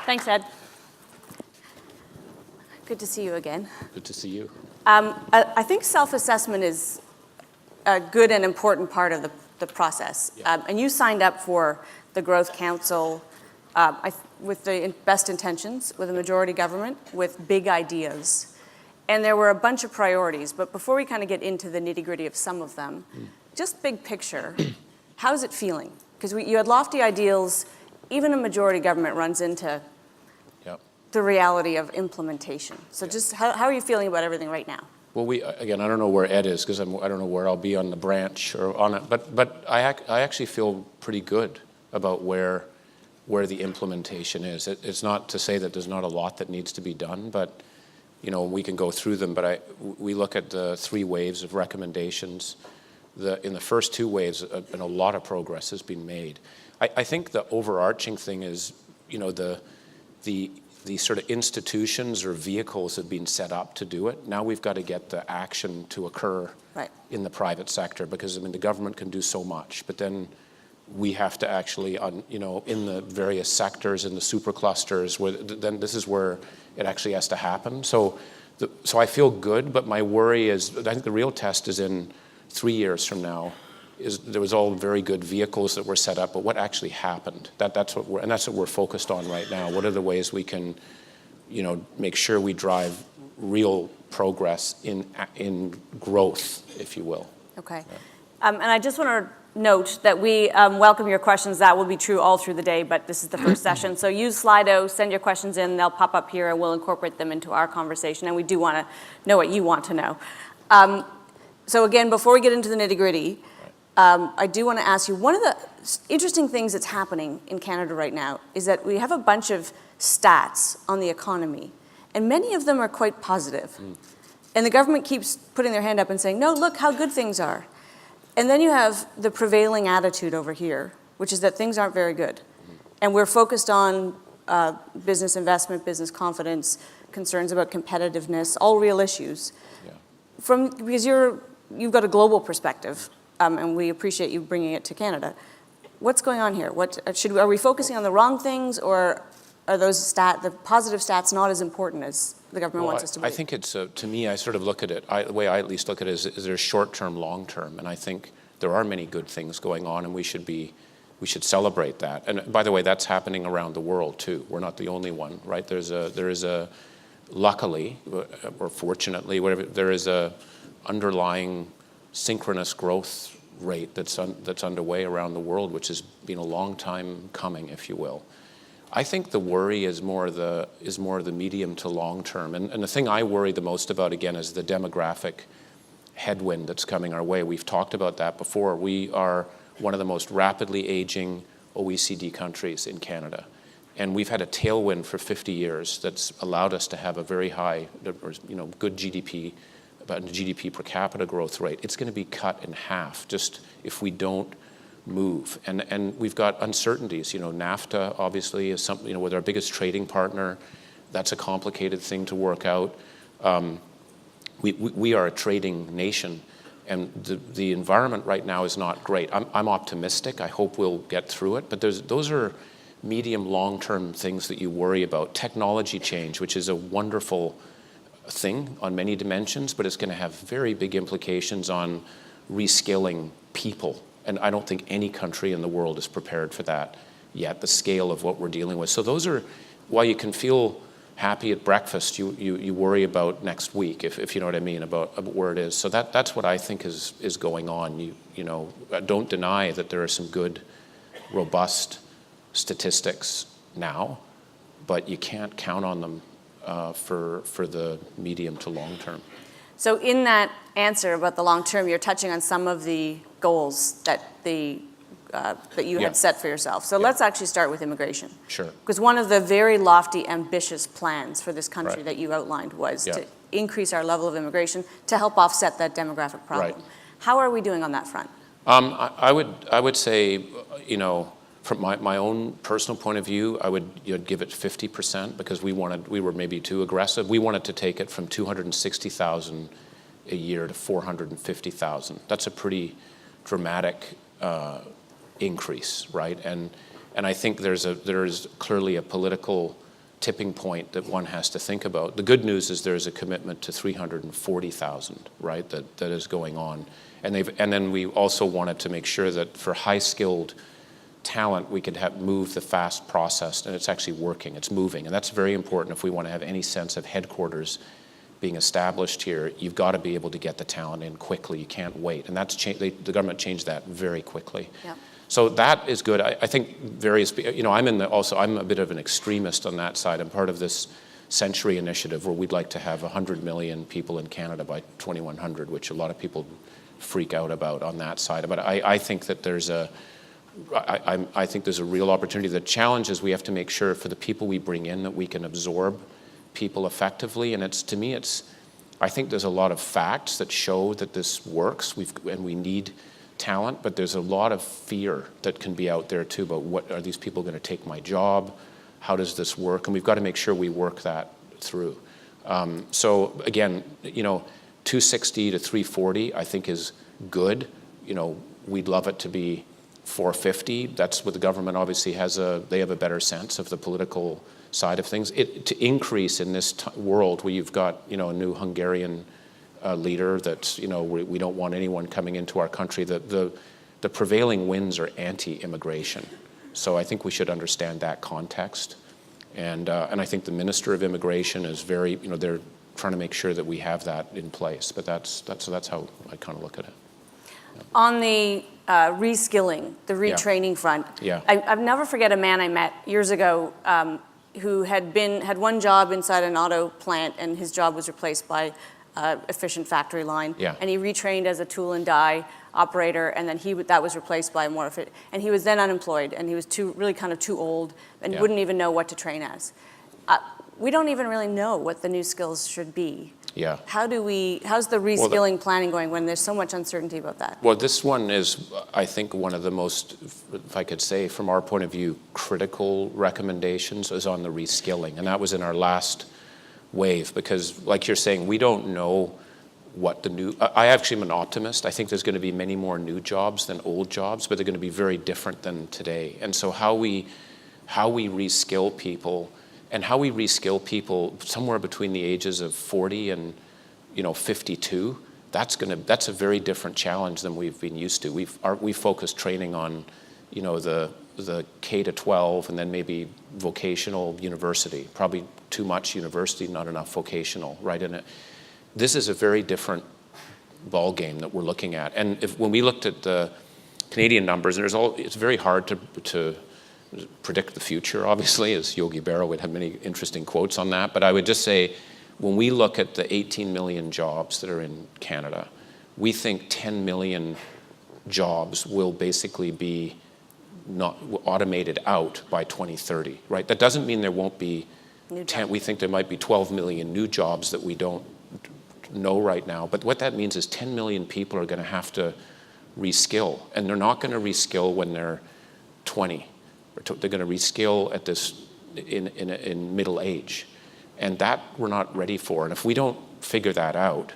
Thanks, Ed. Good to see you again. Good to see you. I think self-assessment is a good and important part of the process. Yeah. And you signed up for the Growth Council with the best intentions, with a majority government, with big ideas. And there were a bunch of priorities. But before we kind of get into the nitty-gritty of some of them, just big picture, how's it feeling? Because you had lofty ideals. Even a majority government runs into the reality of implementation. So just how are you feeling about everything right now? Well, again, I don't know where Ed is because I don't know where I'll be on the branch or on it. But I actually feel pretty good about where the implementation is. It's not to say that there's not a lot that needs to be done, but we can go through them. But we look at the 3 waves of recommendations. In the first 2 waves, a lot of progress has been made. I think the overarching thing is, the sort of institutions or vehicles have been set up to do it. Now we've got to get the action to occur in the private sector, because the government can do so much, but then we have to actually, in the various sectors, in the superclusters, then this is where it actually has to happen. So I feel good, but my worry is, I think the real test is in 3 years from now. There was all very good vehicles that were set up, but what actually happened? That's what we're focused on right now. What are the ways we can, make sure we drive real progress in growth, if you will? Okay. Yeah. And I just want to note that we welcome your questions. That will be true all through the day, but this is the first session. So use Slido, send your questions in. They'll pop up here, and we'll incorporate them into our conversation. And we do want to know what you want to know. So again, before we get into the nitty-gritty, I do want to ask you, one of the interesting things that's happening in Canada right now is that we have a bunch of stats on the economy, and many of them are quite positive. And the government keeps putting their hand up and saying, no, look how good things are. And then you have the prevailing attitude over here, which is that things aren't very good. And we're focused on business investment, business confidence, concerns about competitiveness, all real issues. Yeah. Because you've got a global perspective, and we appreciate you bringing it to Canada. What's going on here? Are we focusing on the wrong things, or are the positive stats not as important as the government wants us to believe? I think it's, to me, I sort of look at it, the way I at least look at it is there's short-term, long-term, and I think there are many good things going on, and we should celebrate that. And by the way, that's happening around the world too. We're not the only one, right? There is a luckily, or fortunately, whatever, there is a underlying synchronous growth rate that's underway around the world, which has been a long time coming, if you will. I think the worry is more the medium to long term, and the thing I worry the most about, again, is the demographic headwind that's coming our way. We've talked about that before. We are one of the most rapidly aging OECD countries in Canada, and we've had a tailwind for 50 years that's allowed us to have a very high, good GDP. About GDP per capita growth rate. It's going to be cut in half just if we don't move. And we've got uncertainties. NAFTA obviously is something, with our biggest trading partner, that's a complicated thing to work out. We are a trading nation, and the environment right now is not great. I'm optimistic. I hope we'll get through it. But those are medium, long-term things that you worry about. Technology change, which is a wonderful thing on many dimensions, but it's going to have very big implications on reskilling people. And I don't think any country in the world is prepared for that yet, the scale of what we're dealing with. So those are, while you can feel happy at breakfast, you worry about next week, if you know what I mean, about where it is. So that's what I think is going on. Don't deny that there are some good, robust statistics now, but you can't count on them for the medium to long term. So in that answer about the long term, you're touching on some of the goals that you had set for yourself. So let's actually start with immigration. Sure. Because one of the very lofty, ambitious plans for this country that you outlined was to increase our level of immigration to help offset that demographic problem. Right. How are we doing on that front? I would say, from my own personal point of view, I would give it 50% because we were maybe too aggressive. We wanted to take it from 260,000 a year to 450,000. That's a pretty dramatic increase, right? And I think there is clearly a political tipping point that one has to think about. The good news is there's a commitment to 340,000, right, that is going on. And then we also wanted to make sure that for high-skilled talent, we could move the fast process, and it's actually working, it's moving. And that's very important if we want to have any sense of headquarters being established here. You've got to be able to get the talent in quickly. You can't wait. And that's the government changed that very quickly. Yep. So that is good. I think various, I'm a bit of an extremist on that side. I'm part of this Century Initiative where we'd like to have 100 million people in Canada by 2100, which a lot of people freak out about on that side. But I think that I think there's a real opportunity. The challenge is we have to make sure for the people we bring in that we can absorb people effectively. And to me, I think there's a lot of facts that show that this works. And we need talent, but there's a lot of fear that can be out there too about what are these people going to take my job? How does this work? And we've got to make sure we work that through. So again, 260 to 340, I think is good. We'd love it to be 450. That's what the government obviously they have a better sense of the political side of things. To increase in this world where you've got, a new Hungarian leader that, we don't want anyone coming into our country. The prevailing winds are anti-immigration. So I think we should understand that context. And I think the Minister of Immigration is very, they're trying to make sure that we have that in place. But that's how I kind of look at it. Yeah. On the reskilling, the retraining front, I've never forget a man I met years ago who had one job inside an auto plant, and his job was replaced by efficient factory line, and he retrained as a tool and die operator, and then that was replaced by a more efficient, and he was then unemployed, and he was too old, and wouldn't even know what to train as. We don't even really know what the new skills should be. Yeah. How's the reskilling planning going when there's so much uncertainty about that? Well, this one is, I think, one of the most, if I could say, from our point of view, critical recommendations is on the reskilling, and that was in our last wave, because like you're saying, we don't know what I actually am an optimist. I think there's going to be many more new jobs than old jobs, but they're going to be very different than today. And so how we reskill people, and how we reskill people somewhere between the ages of 40 and 52, that's a very different challenge than we've been used to. We focus training on the K to 12 and then maybe vocational university, probably too much university, not enough vocational, right in it. This is a very different ball game that we're looking at. And when we looked at the Canadian numbers, and it's very hard to predict the future, obviously, as Yogi Berra would have many interesting quotes on that. But I would just say, when we look at the 18 million jobs that are in Canada, we think 10 million jobs will basically be not automated out by 2030, right? That doesn't mean there won't be 10. We think there might be 12 million new jobs that we don't know right now. But what that means is 10 million people are going to have to reskill, and they're not going to reskill when they're 20. They're going to reskill at this in middle age, and that we're not ready for. And if we don't figure that out,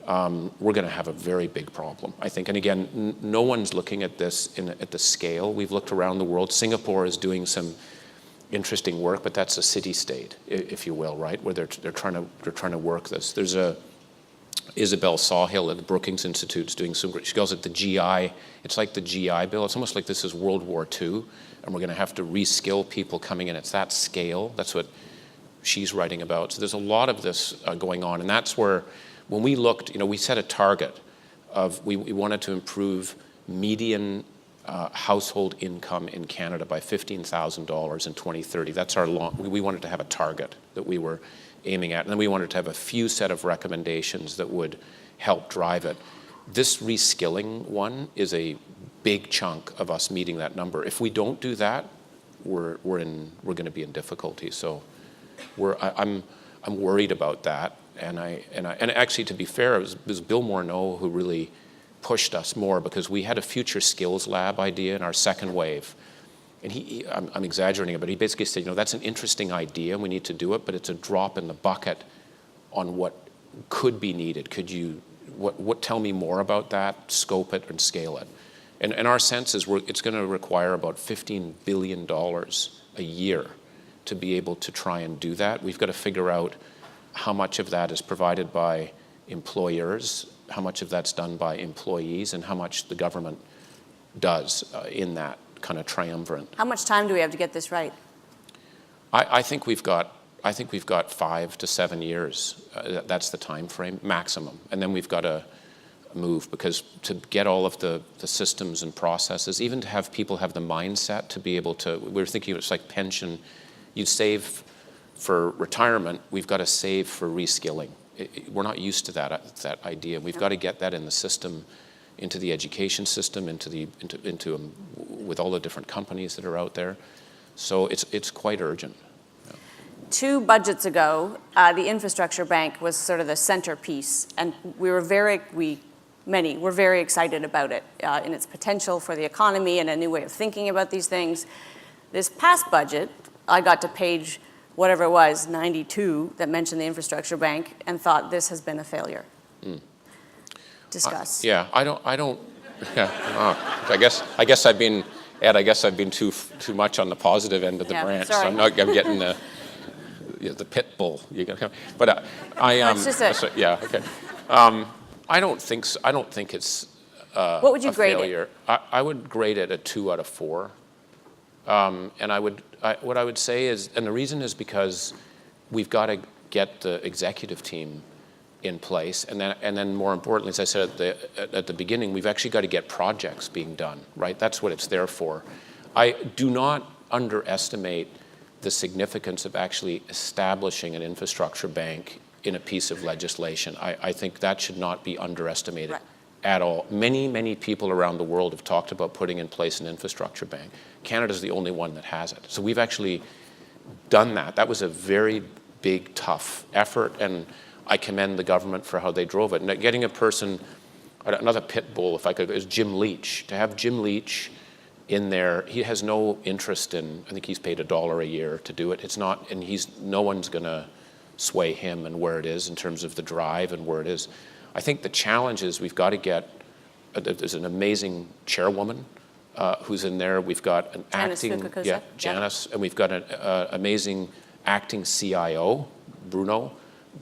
we're going to have a very big problem, I think. And again, no one's looking at this at the scale. We've looked around the world. Singapore is doing some interesting work, but that's a city-state, if you will, right? Where they're trying to work this. There's Isabel Sawhill at the Brookings Institute is doing some great. She calls it the GI. It's like the GI Bill. It's almost like this is World War II, and we're going to have to reskill people coming in. It's that scale. That's what she's writing about. So there's a lot of this going on, and that's where, when we looked, we set a target of we wanted to improve median household income in Canada by $15,000 in 2030. That's we wanted to have a target that we were aiming at, and then we wanted to have a few set of recommendations that would help drive it. This reskilling one is a big chunk of us meeting that number. If we don't do that, we're going to be in difficulty. So I'm worried about that, and actually, to be fair, it was Bill Morneau who really pushed us more, because we had a future skills lab idea in our second wave. And I'm exaggerating, but he basically said, that's an interesting idea and we need to do it, but it's a drop in the bucket on what could be needed. Could you, tell me more about that, scope it and scale it. And our sense is it's going to require about $15 billion a year to be able to try and do that. We've got to figure out how much of that is provided by employers, how much of that's done by employees, and how much the government does in that kind of triumvirate. How much time do we have to get this right? I think we've got 5 to 7 years. That's the time frame maximum, and then we've got to move, because to get all of the systems and processes, even to have people have the mindset to be able to. We're thinking it's like pension. You save for retirement. We've got to save for reskilling. We're not used to that idea. We've got to get that in the system, into the education system, into with all the different companies that are out there. So it's quite urgent. 2 budgets ago, the infrastructure bank was sort of the centerpiece, and many were very excited about it in its potential for the economy and a new way of thinking about these things. This past budget, I got to page whatever it was, 92, that mentioned the infrastructure bank, and thought this has been a failure. Discuss. I don't. Yeah. I guess I've been, Ed. I guess I've been too much on the positive end of the branch. Sorry. So I'm getting the pit bull. You got to come. But That's just it. So, yeah. Okay. I don't think so. I don't think it's What would you grade failure. I would grade it a 2 out of 4. And what I would say is, and the reason is because we've got to get the executive team in place, and then more importantly, as I said at the beginning, we've actually got to get projects being done, right? That's what it's there for. I do not underestimate the significance of actually establishing an infrastructure bank in a piece of legislation. I think that should not be underestimated. Right. At all. Many people around the world have talked about putting in place an infrastructure bank. Canada's the only one that has it. So we've actually done that. That was a very big, tough effort, and I commend the government for how they drove it. And getting a person, another pit bull, if I could, is Jim Leach. To have Jim Leach in there, he has no interest in, I think he's paid $1 a year to do it. It's not, and no one's going to sway him and where it is in terms of the drive and where it is. I think the challenge is we've got to get, there's an amazing chairwoman who's in there. We've got an Janice, and we've got an amazing acting CIO, Bruno.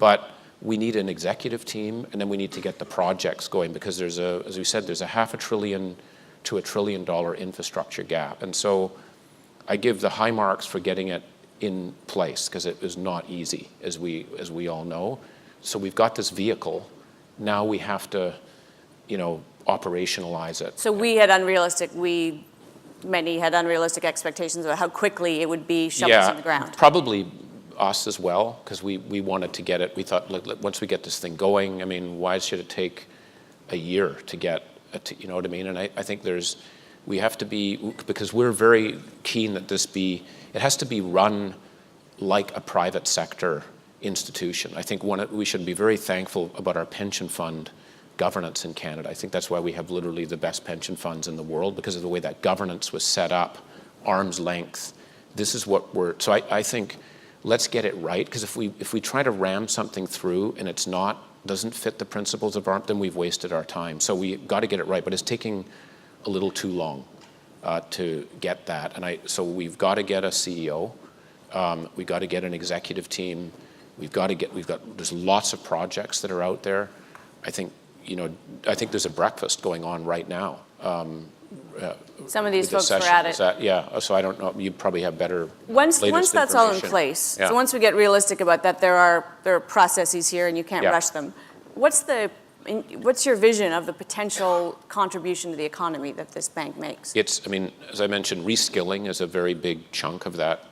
But we need an executive team, and then we need to get the projects going, because there's as we said, there's a $500 billion to $1 trillion infrastructure gap. And so I give the high marks for getting it in place, because it was not easy, as we all know. So we've got this vehicle. Now we have to, operationalize it. So many had unrealistic expectations about how quickly it would be shovels in the ground. Probably us as well, because we wanted to get it. We thought, once we get this thing going, why should it take a year to get, you know what I mean? And I think we have to be, because we're very keen that it has to be run like a private sector institution. I think we should be very thankful about our pension fund governance in Canada. I think that's why we have literally the best pension funds in the world, because of the way that governance was set up, arm's length. This is what so I think let's get it right, because if we try to ram something through and doesn't fit the principles of then we've wasted our time. So we got to get it right, but it's taking a little too long to get that. And so we've got to get a CEO. We've got to get an executive team. There's lots of projects that are out there. I think there's a breakfast going on right now. Some of these folks were at it. So I don't know, you probably have better Once latest that's all in information. place, Yeah. so once we get realistic about that, there are processes here and you can't rush them. What's your vision of the potential contribution to the economy that this bank makes? As I mentioned, reskilling is a very big chunk of that.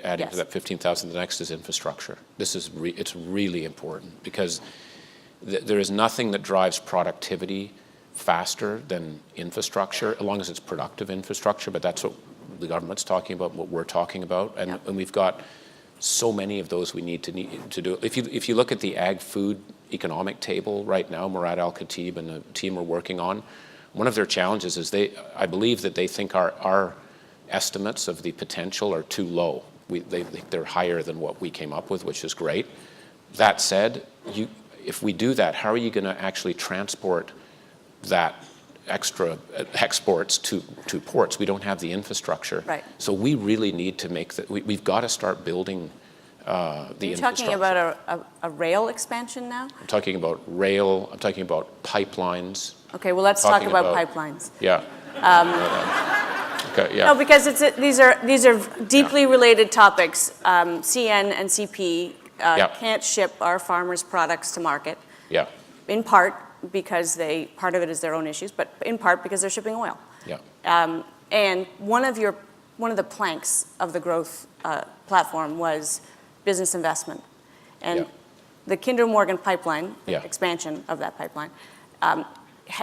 Adding to that 15,000, the next is infrastructure. It's really important, because there is nothing that drives productivity faster than infrastructure, as long as it's productive infrastructure. But that's what the government's talking about, what we're talking about, and we've got so many of those we need to do. If you look at the ag-food economic table right now, Murad Al-Khatib and the team are working on, one of their challenges is I believe that they think our estimates of the potential are too low. They think they're higher than what we came up with, which is great. That said, if we do that, how are you going to actually transport that extra exports to ports. We don't have the infrastructure. Right. So we really need to make that. We've got to start building the infrastructure. You're talking about a rail expansion now? I'm talking about rail. I'm talking about pipelines. Okay, well, let's talk Talking about about- pipelines. Yeah. Okay. Yeah. No, because these are deeply related topics. CN and CP Yeah. can't ship our farmers' products to market, Yeah. in part because part of it is their own issues, but in part because they're shipping oil. Yeah. And one of the planks of the growth platform was business investment. And Yeah. the Kinder Morgan pipeline, the Yeah. expansion of that pipeline,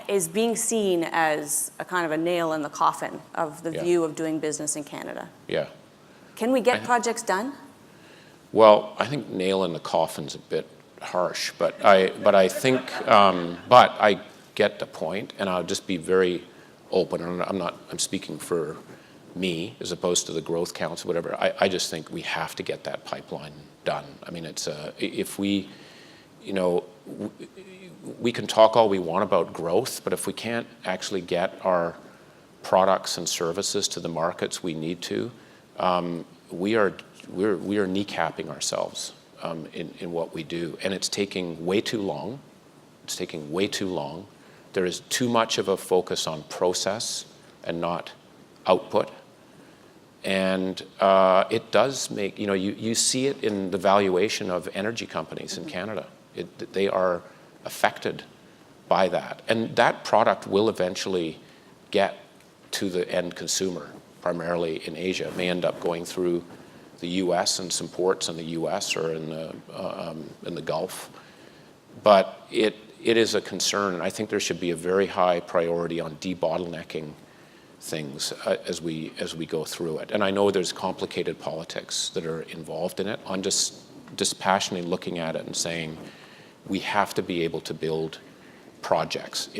is being seen as a kind of a nail in the coffin of the Yeah. view of doing business in Canada. Yeah. Can we get projects done? Well, I think nail in the coffin's a bit harsh, but I think, but I get the point, and I'll just be very open. And I'm speaking for me as opposed to the Growth Council, whatever. I just think we have to get that pipeline done. I mean, if we, we can talk all we want about growth, but if we can't actually get our products and services to the markets we need to, we are kneecapping ourselves in what we do, and it's taking way too long. It's taking way too long. There is too much of a focus on process and not output, and it does make you see it in the valuation of energy companies in Canada. They are affected by that, and that product will eventually get to the end consumer, primarily in Asia. It may end up going through the U.S. and some ports in the U.S. or in the Gulf, but it is a concern, and I think there should be a very high priority on debottlenecking things as we go through it. And I know there's complicated politics that are involved in it. I'm just dispassionately looking at it and saying we have to be able to build projects,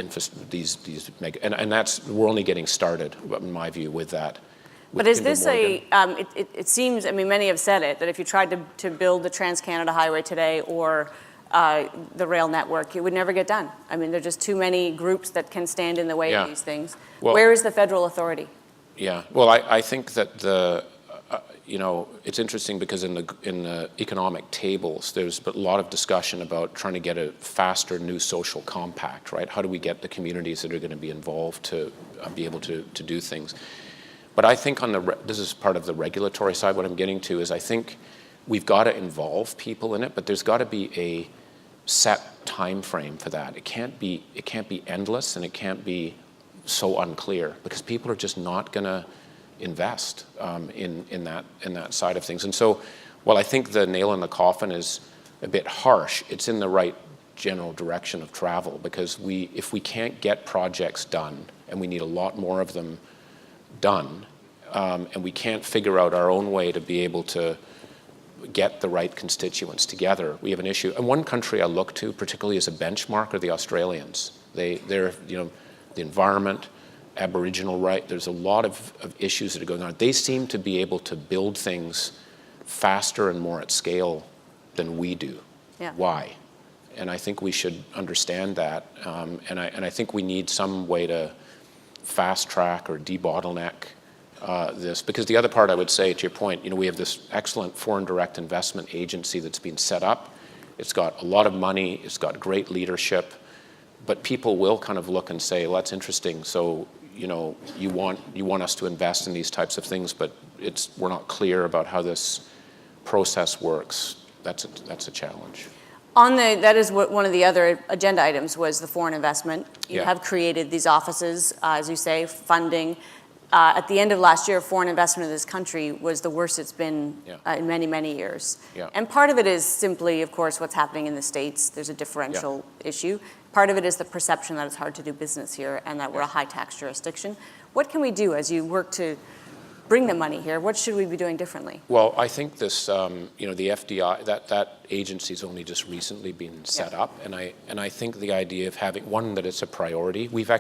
these mega, and that's, we're only getting started, in my view, with that. But is this it seems, I mean, many have said it, that if you tried to build the Trans-Canada Highway today or the rail network, it would never get done. I mean, there are just too many groups that can stand in the way of these things. Well, where is the federal authority? Yeah, well, I think that it's interesting because in the economic tables, there's a lot of discussion about trying to get a faster new social compact, right? How do we get the communities that are going to be involved to be able to do things? But I think this is part of the regulatory side. What I'm getting to is I think we've got to involve people in it, but there's got to be a set time frame for that. It can't be endless, and it can't be so unclear because people are just not going to invest in that side of things. And so, while I think the nail in the coffin is a bit harsh, it's in the right general direction of travel because if we can't get projects done, and we need a lot more of them done, and we can't figure out our own way to be able to get the right constituents together, we have an issue. And one country I look to particularly as a benchmark are the Australians. They're the environment, Aboriginal right, there's a lot of issues that are going on. They seem to be able to build things faster and more at scale than we do. Yeah. Why? And I think we should understand that, and I think we need some way to fast track or debottleneck this, because the other part I would say, to your point, we have this excellent foreign direct investment agency that's been set up. It's got a lot of money, it's got great leadership, but people will kind of look and say, well, that's interesting, so you want us to invest in these types of things, but we're not clear about how this process works. That's a challenge. That is one of the other agenda items was the foreign investment. You have created these offices, as you say, funding. At the end of last year, foreign investment in this country was the worst it's been in many, many years. Yeah. And part of it is simply, of course, what's happening in the States. There's a differential issue. Part of it is the perception that it's hard to do business here and that we're a high-tax jurisdiction. What can we do as you work to bring the money here? What should we be doing differently? Well, I think this, the FDI, that agency's only just recently been set up, and I think the idea of having that it's a priority. We've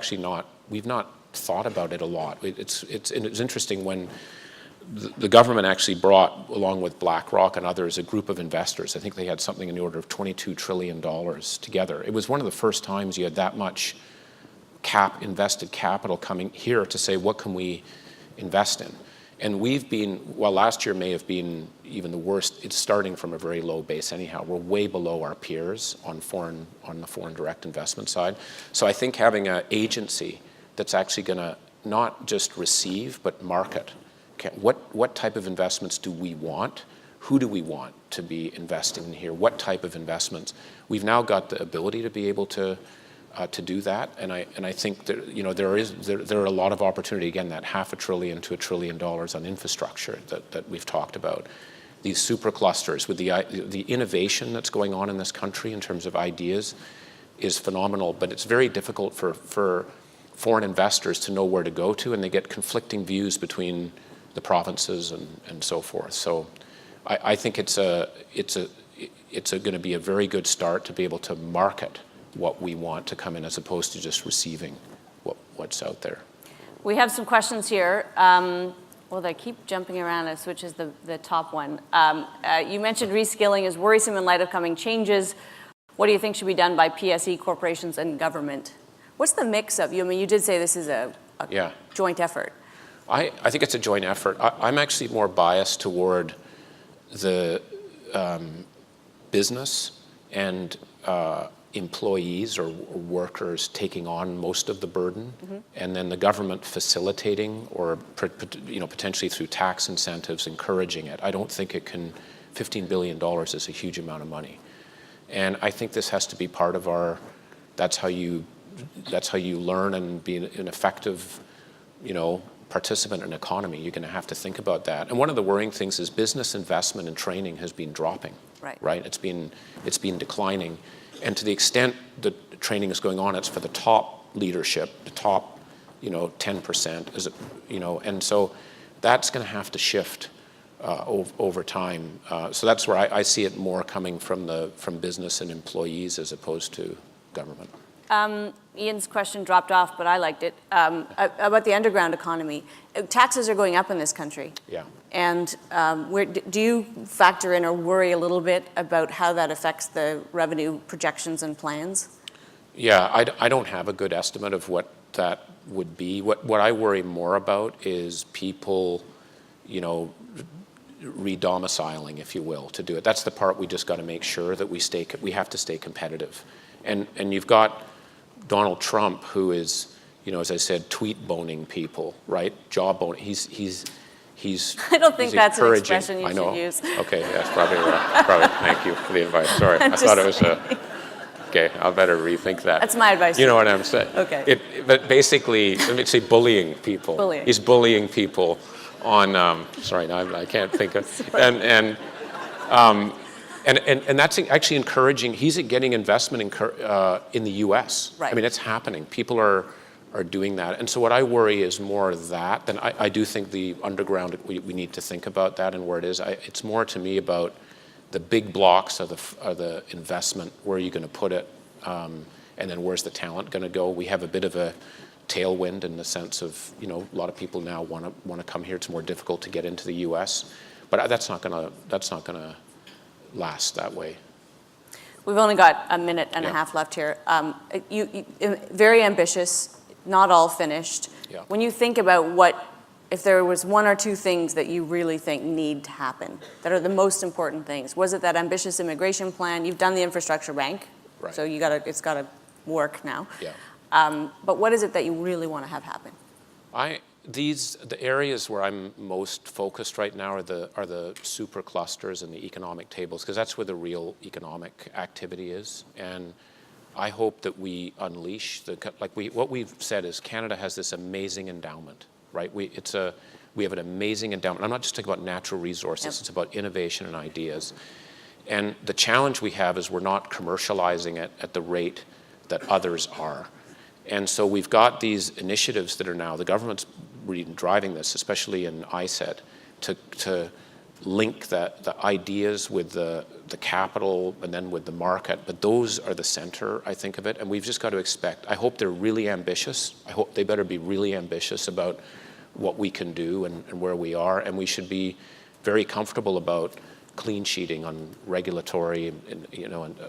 not thought about it a lot. It's interesting when the government actually brought, along with BlackRock and others, a group of investors. I think they had something in the order of $22 trillion together. It was one of the first times you had that much invested capital coming here to say, what can we invest in? And we've been, well, last year may have been even the worst. It's starting from a very low base anyhow. We're way below our peers on the foreign direct investment side. So I think having an agency that's actually going to not just receive, but market. Okay, what type of investments do we want? Who do we want to be investing in here? What type of investments? We've now got the ability to be able to do that, and I think that there are a lot of opportunity. Again, that $500 billion to $1 trillion on infrastructure that we've talked about. These super clusters with the innovation that's going on in this country in terms of ideas is phenomenal, but it's very difficult for foreign investors to know where to go to, and they get conflicting views between the provinces and so forth. So I think it's going to be a very good start to be able to market what we want to come in as opposed to just receiving what's out there. We have some questions here. Well, they keep jumping around, which is the top one. You mentioned reskilling is worrisome in light of coming changes. What do you think should be done by PSE, corporations, and government? What's the mix of you? I mean, you did say this is a joint effort. I think it's a joint effort. I'm actually more biased toward the business and employees or workers taking on most of the burden, and then the government facilitating or potentially through tax incentives encouraging it. I don't think it can. $15 billion is a huge amount of money, and I think this has to be part of our. That's how you learn and be an effective, participant in an economy. You're going to have to think about that. And one of the worrying things is business investment and training has been dropping. Right. It's been declining. And to the extent that training is going on, it's for the top leadership, the top, 10%, and so that's going to have to shift over time. So that's where I see it more coming from business and employees as opposed to government. Ian's question dropped off, but I liked it, about the underground economy. Taxes are going up in this country. Yeah. And do you factor in or worry a little bit about how that affects the revenue projections and plans? Yeah, I don't have a good estimate of what that would be. What I worry more about is people, re-domiciling, if you will, to do it. That's the part we just got to make sure that we have to stay competitive. And you've got Donald Trump, who is, as I said, tweet boning people, right? Job boning. He's I don't think that's an expression you should use. Okay, that's probably right. Probably. Thank you for the advice. Sorry, I thought it was okay, I'll better rethink that. That's my advice. You know what I'm saying? Okay. But basically, let me say bullying people. Bullying. He's bullying people on. Sorry, I can't think of. And that's actually encouraging. He's getting investment in the U.S. Right. I mean, it's happening. People are doing that. And so what I worry is more that than I do think the underground, we need to think about that and where it is. It's more to me about the big blocks of the investment, where are you going to put it, and then where's the talent going to go. We have a bit of a tailwind in the sense of, a lot of people now want to come here. It's more difficult to get into the U.S., but that's not going to last that way. We've only got a minute and a half left here. You very ambitious, not all finished. Yeah. When you think about if there was one or two things that you really think need to happen, that are the most important things, was it that ambitious immigration plan? You've done the infrastructure bank, right. So it's got to work now. Yeah. But what is it that you really want to have happen? The areas where I'm most focused right now are the super clusters and the economic tables, because that's where the real economic activity is. And I hope that we unleash what we've said is Canada has this amazing endowment, right? We have an amazing endowment. I'm not just talking about natural resources. Yep. It's about innovation and ideas. And the challenge we have is we're not commercializing it at the rate that others are. And so we've got these initiatives that are now, the government's really driving this, especially in ISET, to link the ideas with the capital and then with the market. But those are the center, I think, of it. And we've just got to expect, I hope they're really ambitious. I hope they better be really ambitious about what we can do and where we are. And we should be very comfortable about clean sheeting on regulatory and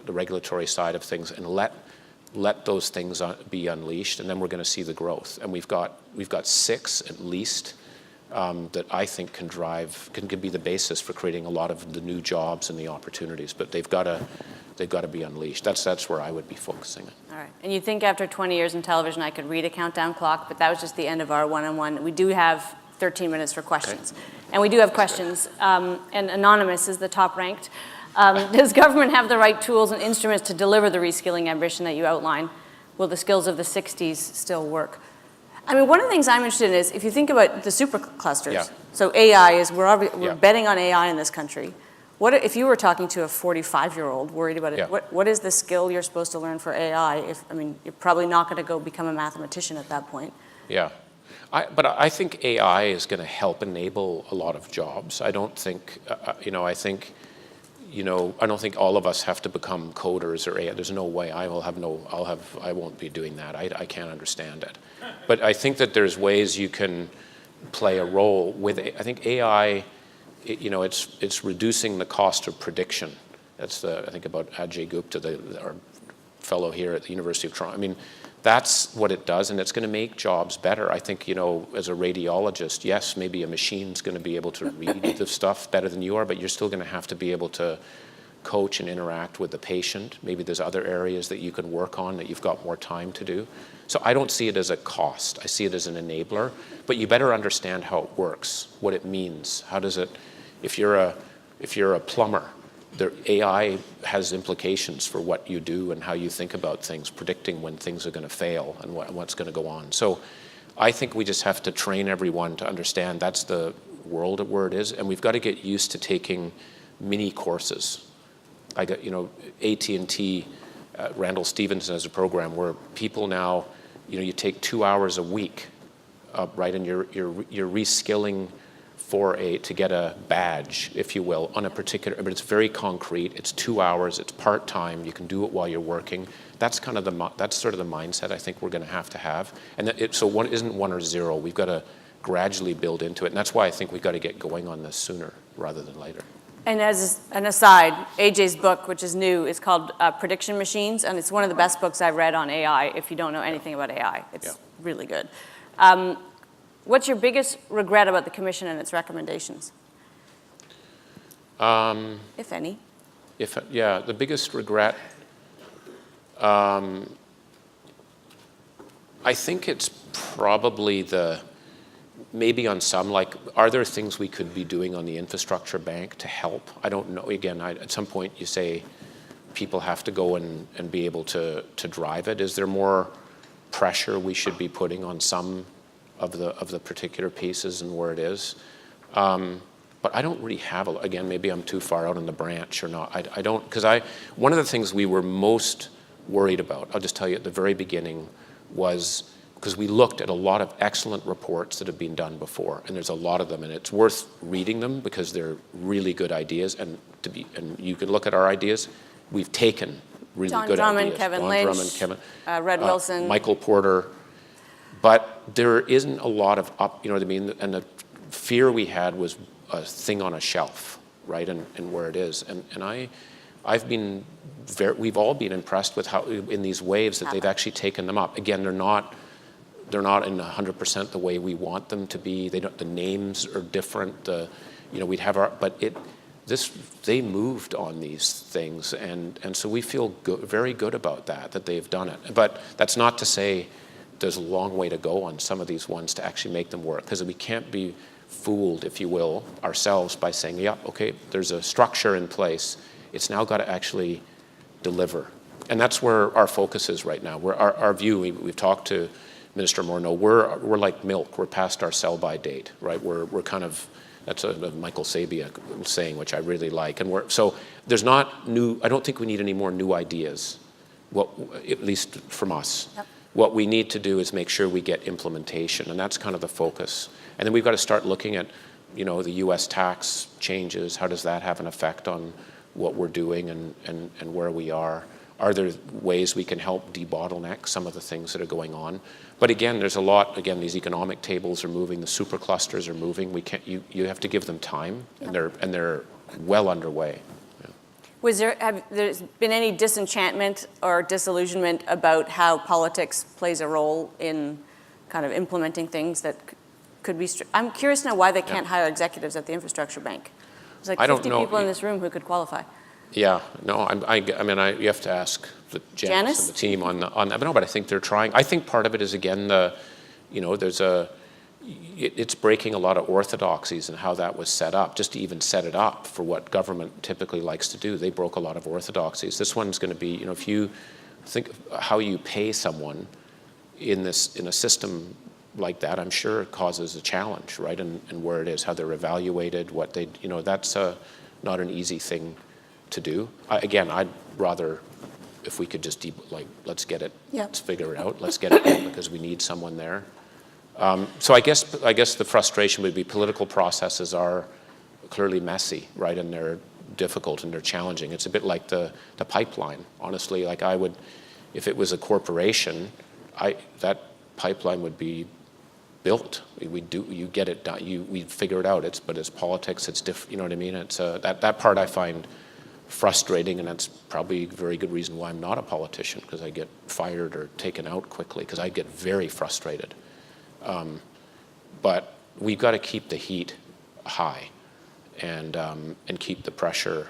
the regulatory side of things, and let let those things be unleashed, and then we're going to see the growth. And we've got 6 at least that I think can be the basis for creating a lot of the new jobs and the opportunities. But they've got to be unleashed. That's where I would be focusing it. All right. And you'd think after 20 years in television I could read a countdown clock, but that was just the end of our one-on-one. We do have 13 minutes for questions. Okay. And we do have questions. And Anonymous is the top ranked. Does government have the right tools and instruments to deliver the reskilling ambition that you outline? Will the skills of the 60s still work? I mean, one of the things I'm interested in is if you think about the superclusters. Yeah. So AI is, we're betting on AI in this country. What if you were talking to a 45-year-old worried about it? Yeah. What is the skill you're supposed to learn for AI? You're probably not going to go become a mathematician at that point. Yeah. But I think AI is going to help enable a lot of jobs. I don't think, I don't think all of us have to become coders or AI. There's no way. I won't be doing that. I can't understand it. But I think that there's ways you can play a role with it. I think AI, it's reducing the cost of prediction. That's I think about Ajay Gupta, our fellow here at the University of Toronto. That's what it does, and it's going to make jobs better. I think, as a radiologist, yes, maybe a machine's going to be able to read the stuff better than you are, but you're still going to have to be able to coach and interact with the patient. Maybe there's other areas that you can work on that you've got more time to do. So I don't see it as a cost. I see it as an enabler, but you better understand how it works, what it means. How does it, if you're a plumber, the AI has implications for what you do and how you think about things, predicting when things are going to fail and what's going to go on. So I think we just have to train everyone to understand that's the world where it is, and we've got to get used to taking mini courses. I got, AT&T, Randall Stephenson has a program where people now, you take 2 hours a week, right, and you're reskilling to get a badge, if you will, on a particular, but it's very concrete. It's 2 hours. It's part-time. You can do it while you're working. That's sort of the mindset I think we're going to have. And so one isn't 1 or 0. We've got to gradually build into it, and that's why I think we've got to get going on this sooner rather than later. And as an aside, AJ's book, which is new, is called Prediction Machines, and it's one of the best books I've read on AI. If you don't know anything about AI, it's really good. What's your biggest regret about the commission and its recommendations? If any. The biggest regret, I think it's probably maybe on some, are there things we could be doing on the infrastructure bank to help? I don't know. Again, at some point you say people have to go and be able to drive it. Is there more pressure we should be putting on some of the particular pieces and where it is? But I don't really have, again, maybe I'm too far out on the branch or not. I don't, because one of the things we were most worried about, I'll just tell you at the very beginning, was because we looked at a lot of excellent reports that have been done before, and there's a lot of them, and it's worth reading them because they're really good ideas, and you can look at our ideas. We've taken really good ideas. Kevin Lynch, Red Wilson, Michael Porter, but there isn't a lot of you know what I mean? And the fear we had was a thing on a shelf, right, and where it is, and we've all been impressed with how in these waves that they've actually taken them up. Again, they're not in 100% the way we want them to be. The names are different. They moved on these things, and so we feel very good about that they've done it. But that's not to say there's a long way to go on some of these ones to actually make them work, because we can't be fooled, if you will, ourselves by saying, yeah, okay, there's a structure in place. It's now got to actually deliver. And that's where our focus is right now. Our view, we've talked to Minister Morneau, we're like milk. We're past our sell-by date, right? We're kind of, that's a Michael Sabia saying, which I really like. And so there's not new, I don't think we need any more new ideas, at least from us. Yep. What we need to do is make sure we get implementation, and that's kind of the focus. And then we've got to start looking at, the U.S. tax changes. How does that have an effect on what we're doing and where we are? Are there ways we can help debottleneck some of the things that are going on? But again, there's a lot. Again, these economic tables are moving. The superclusters are moving. We can't. You have to give them time, and they're well underway. Yeah. Have there's been any disenchantment or disillusionment about how politics plays a role in kind of implementing things that could be, I'm curious to know why they can't hire executives at the infrastructure bank. There's like I don't 50 know. people in this room who could qualify. Yeah, no, you have to ask the Janice and the team on that. No, but I think they're trying. I think part of it is, again, it's breaking a lot of orthodoxies and how that was set up, just to even set it up for what government typically likes to do. They broke a lot of orthodoxies. This one's going to be, if you think how you pay someone in a system like that, I'm sure it causes a challenge, right? And where it is, how they're evaluated, what they, that's not an easy thing to do. I'd rather, if we could just let's get it, let's figure it out, let's get it done because we need someone there. So I guess the frustration would be political processes are clearly messy, right? And they're difficult and they're challenging. It's a bit like the pipeline, honestly. Like if it was a corporation, that pipeline would be built. You get it done. We figure it out. But as politics, it's different. You know what I mean? It's that part I find frustrating, and that's probably a very good reason why I'm not a politician, because I get fired or taken out quickly because I get very frustrated. But we've got to keep the heat high and keep the pressure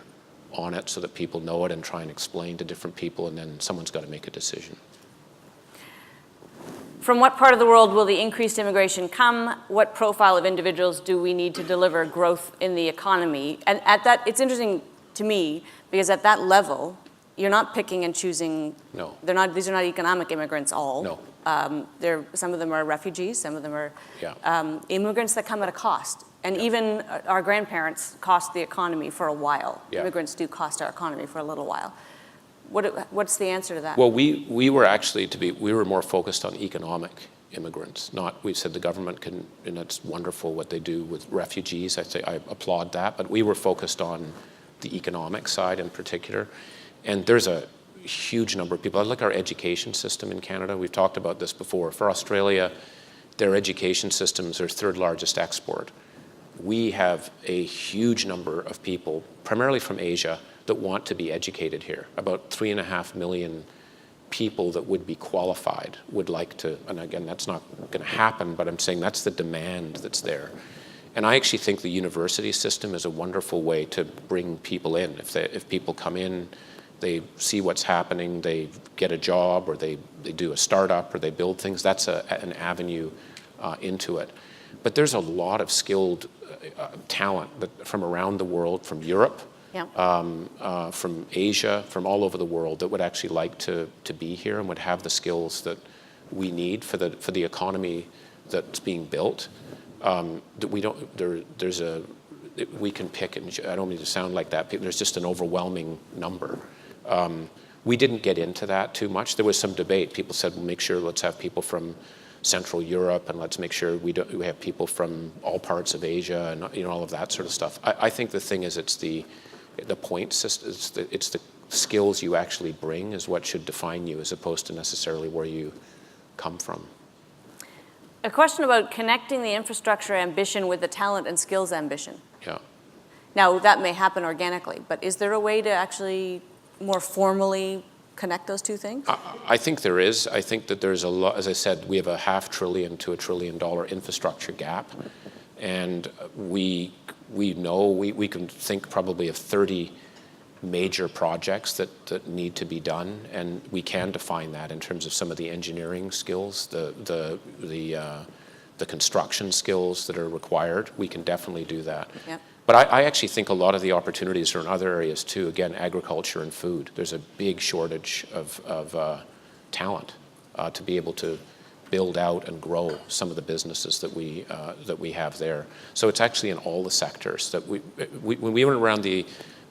on it so that people know it and try and explain to different people, and then someone's got to make a decision. From what part of the world will the increased immigration come? What profile of individuals do we need to deliver growth in the economy? And at that, it's interesting to me, because at that level, you're not picking and choosing. No. These are not economic immigrants all. No. Some of them are refugees, some of them are Yeah. immigrants that come at a cost. And even our grandparents cost the economy for a while. Yeah. Immigrants do cost our economy for a little while. What's the answer to that? Well, we were actually we were more focused on economic immigrants. We said the government can, and it's wonderful what they do with refugees. I applaud that, but we were focused on the economic side in particular. And there's a huge number of people. I look at our education system in Canada. We've talked about this before. For Australia, their education system is their third largest export. We have a huge number of people, primarily from Asia, that want to be educated here. About 3.5 million people that would be qualified would like to, and again, that's not going to happen, but I'm saying that's the demand that's there. And I actually think the university system is a wonderful way to bring people in. If people come in, they see what's happening, they get a job, or they do a startup, or they build things, that's an avenue into it. But there's a lot of skilled talent from around the world, from Europe, from Asia, from all over the world, that would actually like to be here and would have the skills that we need for the economy that's being built. We can pick, and I don't mean to sound like that, there's just an overwhelming number. We didn't get into that too much. There was some debate. People said, well, make sure let's have people from Central Europe, and let's make sure we have people from all parts of Asia, and all of that sort of stuff. I think the thing is, it's the point system, it's the skills you actually bring is what should define you, as opposed to necessarily where you come from. A question about connecting the infrastructure ambition with the talent and skills ambition. Yeah. Now, that may happen organically, but is there a way to actually more formally connect those two things? I think there is. I think that there's a lot, as I said, we have a $500 billion to $1 trillion infrastructure gap. And we know, we can think probably of 30 major projects that need to be done, and we can define that in terms of some of the engineering skills, the construction skills that are required. We can definitely do that. Yep. But I actually think a lot of the opportunities are in other areas too. Again, agriculture and food. There's a big shortage of talent to be able to build out and grow some of the businesses that we have there. So it's actually in all the sectors that when we went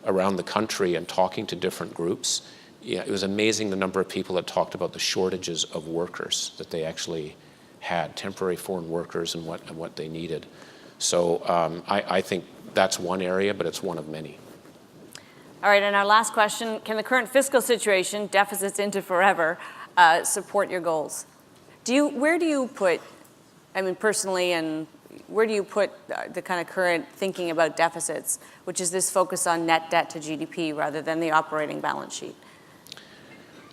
around the country and talking to different groups, it was amazing the number of people that talked about the shortages of workers that they actually had, temporary foreign workers, and what they needed. So I think that's one area, but it's one of many. All right, and our last question, can the current fiscal situation, deficits into forever, support your goals? Where do you put, I mean, personally and where do you put the kind of current thinking about deficits, which is this focus on net debt to GDP rather than the operating balance sheet?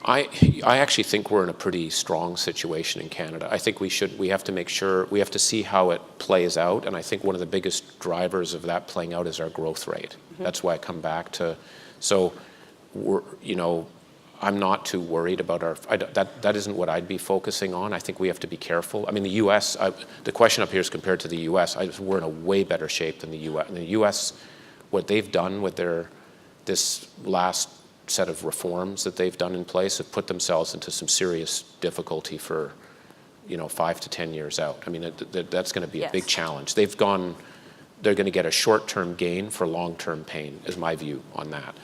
I actually think we're in a pretty strong situation in Canada. I think we have to make sure, we have to see how it plays out, and I think one of the biggest drivers of that playing out is our growth rate. Mm-hmm. That's why I come back to, so I'm not too worried about that isn't what I'd be focusing on. I think we have to be careful. I mean, the U.S., the question up here is compared to the U.S., we're in a way better shape than the U.S. In the U.S., what they've done with this last set of reforms that they've done in place have put themselves into some serious difficulty for 5 to 10 years out. I mean, that's going to be a big challenge. They're going to get a short-term gain for long-term pain, is my view on that.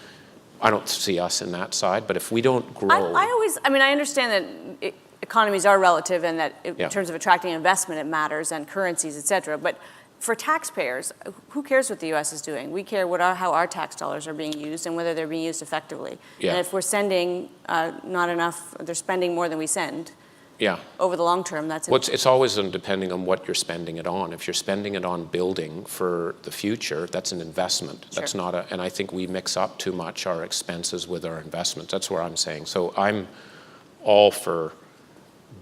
I don't see us in that side, but if we don't grow... I understand that economies are relative and that in terms of attracting investment, it matters, and currencies, et cetera, but for taxpayers, who cares what the U.S. is doing? We care how our tax dollars are being used and whether they're being used effectively. Yeah. And if we're sending not enough, they're spending more than we send. Yeah. Over the long term, that's it. Well, it's always depending on what you're spending it on. If you're spending it on building for the future, that's an investment. Sure. That's not and I think we mix up too much our expenses with our investments. That's where I'm saying. So I'm all for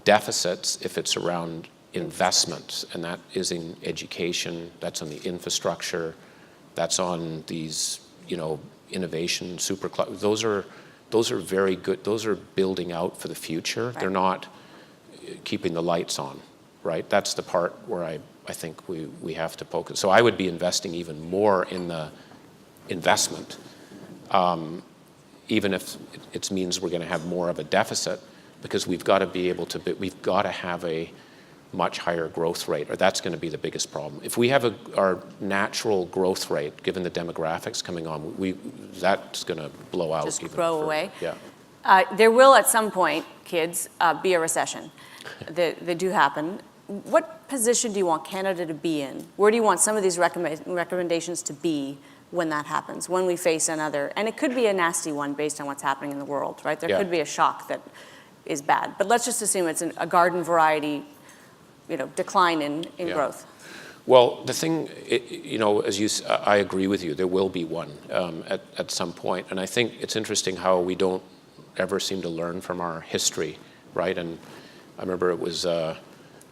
deficits if it's around investments, and that is in education, that's on the infrastructure, that's on these, innovation, those are very good. Those are building out for the future. Right. They're not keeping the lights on, right? That's the part where I think we have to focus. So I would be investing even more in the investment, even if it means we're going to have more of a deficit, because we've got to have a much higher growth rate, or that's going to be the biggest problem. If we have our natural growth rate, given the demographics coming on, that's going to blow out. Just grow away. Yeah. There will, at some point, kids, be a recession. They do happen. What position do you want Canada to be in? Where do you want some of these recommendations to be when that happens, when we face another? And it could be a nasty one based on what's happening in the world, right? There could be a shock that is bad. But let's just assume it's a garden variety decline in growth. Well, the thing, I agree with you. There will be one at some point, and I think it's interesting how we don't ever seem to learn from our history, right? And I remember it was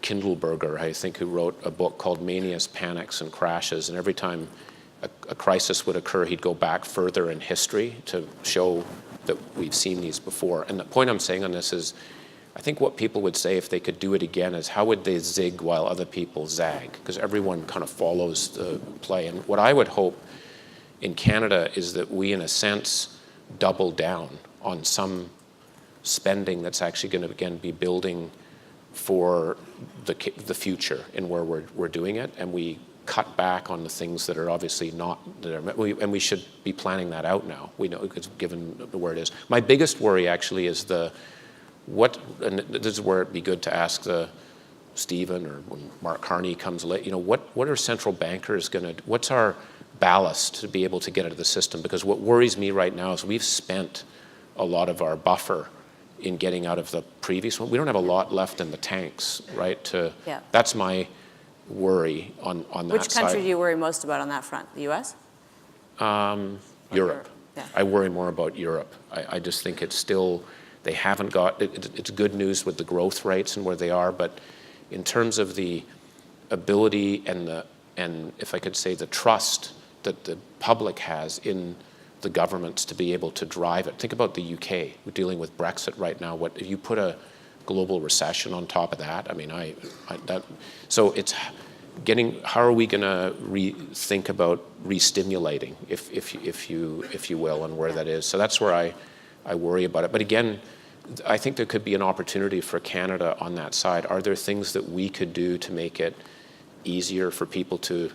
Kindleberger, I think, who wrote a book called Manias, Panics, and Crashes, and every time a crisis would occur, he'd go back further in history to show that we've seen these before. And the point I'm saying on this is, I think what people would say if they could do it again is, how would they zig while other people zag? Because everyone kind of follows the play. And what I would hope in Canada is that we, in a sense, double down on some spending that's actually going to, again, be building for the future and where we're doing it. And we cut back on the things that are obviously not, and we should be planning that out now. We know, it's given where it is. My biggest worry actually is and this is where it'd be good to ask Stephen, or when Mark Carney comes late, what are central bankers what's our ballast to be able to get out of the system? Because what worries me right now is we've spent a lot of our buffer in getting out of the previous one. We don't have a lot left in the tanks, right? That's my worry on that side. Which country do you worry most about on that front? The U.S.? Europe. Yeah. I worry more about Europe. I just think it's still... They haven't got, it's good news with the growth rates and where they are, but in terms of the ability and if I could say the trust that the public has in the governments to be able to drive it. Think about the UK. We're dealing with Brexit right now. What if you put a global recession on top of that? I mean, so it's getting, how are we going to think about re-stimulating, if you will, and where that is. So that's where I worry about it. But again, I think there could be an opportunity for Canada on that side. Are there things that we could do to make it easier for people to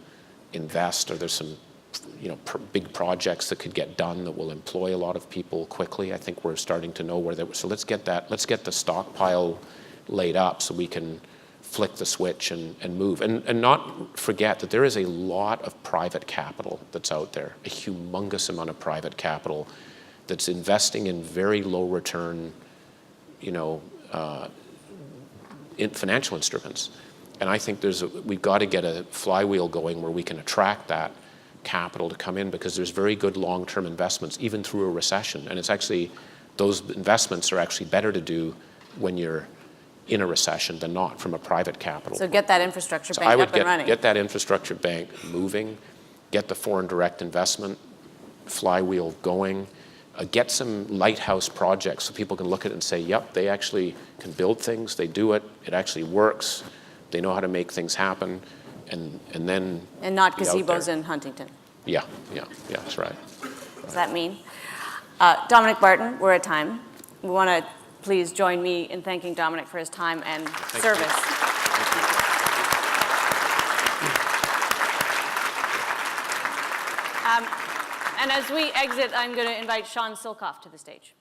invest? Are there some big projects that could get done that will employ a lot of people quickly? I think we're starting to know where they were. So let's get the stockpile laid up so we can flick the switch and move. And not forget that there is a lot of private capital that's out there, a humongous amount of private capital that's investing in very low return, in financial instruments. And I think we've got to get a flywheel going where we can attract that capital to come in, because there's very good long-term investments, even through a recession. And it's actually, those investments are actually better to do when you're in a recession than not, from a private capital. So get that infrastructure So bank I would up and running. get that infrastructure bank moving, get the foreign direct investment flywheel going, get some lighthouse projects so people can look at it and say, yep, they actually can build things, they do it, it actually works, they know how to make things happen, and then And not be out gazebos there. in Huntington. Yeah, that's right. Does that mean? Dominic Barton, we're at time. We want to please join me in thanking Dominic for his time and service. And as we exit, I'm going to invite Sean Silkoff to the stage.